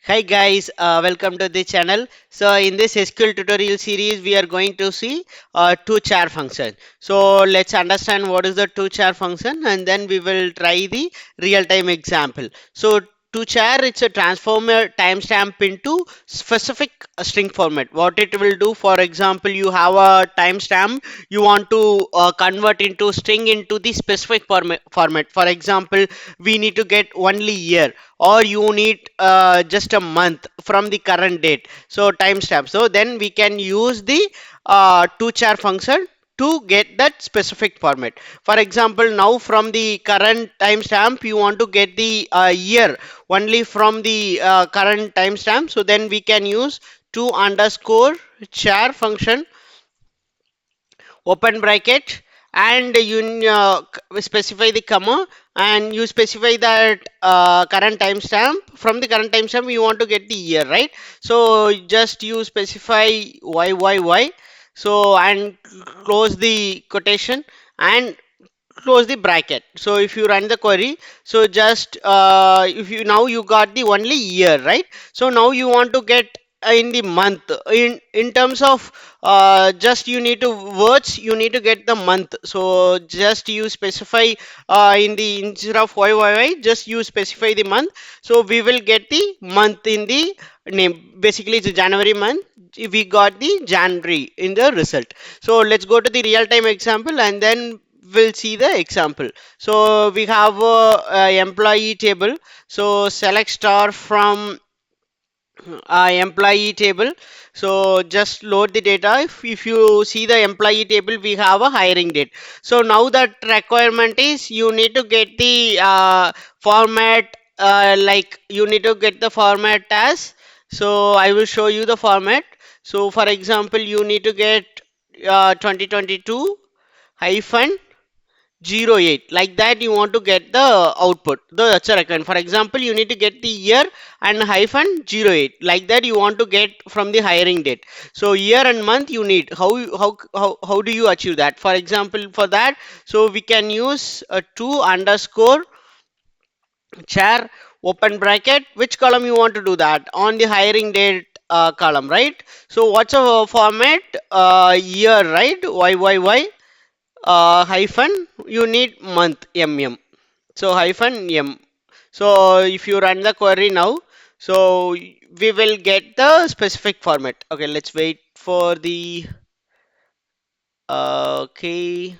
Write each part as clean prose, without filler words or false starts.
Hi guys, welcome to the channel. So in this SQL tutorial series, we are going to see to-char function. So let's understand what is the to-char function, and then we will try the real-time example. So to-char, it's a transformer timestamp into specific string format. What it will do, for example, you have a timestamp, you want to convert into string into the specific format. For example, we need to get only year, or you need just a month from the current date, so timestamp. So then we can use the to-char function to get that specific format. For example, now from the current timestamp you want to get the year only from the current timestamp, so then we can use to underscore char function, open bracket, and you specify the comma, and you specify that current timestamp. From the current timestamp you want to get the year, right? So just you specify yyyy, so and close the quotation and close the bracket. So if you run the query, so just if you now you got the only year, right? So now you want to get in the month, in terms of just you need to words, you need to get the month. So just you specify in the instead of yyyy, just you specify the month. So we will get the month in the name. Basically it's a January month, we got the January in the result. So let's go to the real time example, and then we'll see the example. So we have a employee table. So select star from employee table. So just load the data. If you see the employee table, we have a hiring date. So now that requirement is you need to get the format, like you need to get the format as. So I will show you the format. So for example, you need to get 2022 hyphen 08, like that you want to get the output, that's a requirement. For example, you need to get the year and hyphen 08, like that you want to get from the hiring date. So year and month you need. How do you achieve that? For example, for that, so we can use a to underscore char, open bracket, which column you want to do that on the hiring date column, right? So what's a format, year, right? Yyyy, hyphen you need month, so hyphen m. So if you run the query now, so we will get the specific format. Okay, let's wait for the okay.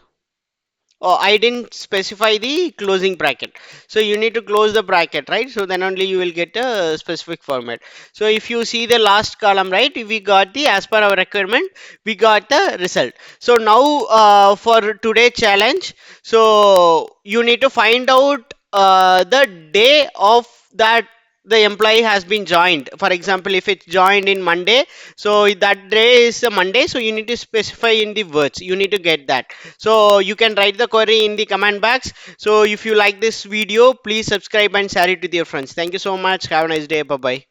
Oh, I didn't specify the closing bracket. So you need to close the bracket, right? So then only you will get a specific format. So if you see the last column, right, we got the as per our requirement, we got the result. So now for today challenge, so you need to find out the day of that the employee has been joined. For example, if it's joined in Monday, so that day is a Monday, so you need to specify in the words, you need to get that. So you can write the query in the comment box. So if you like this video, please subscribe and share it with your friends. Thank you so much. Have a nice day. Bye bye.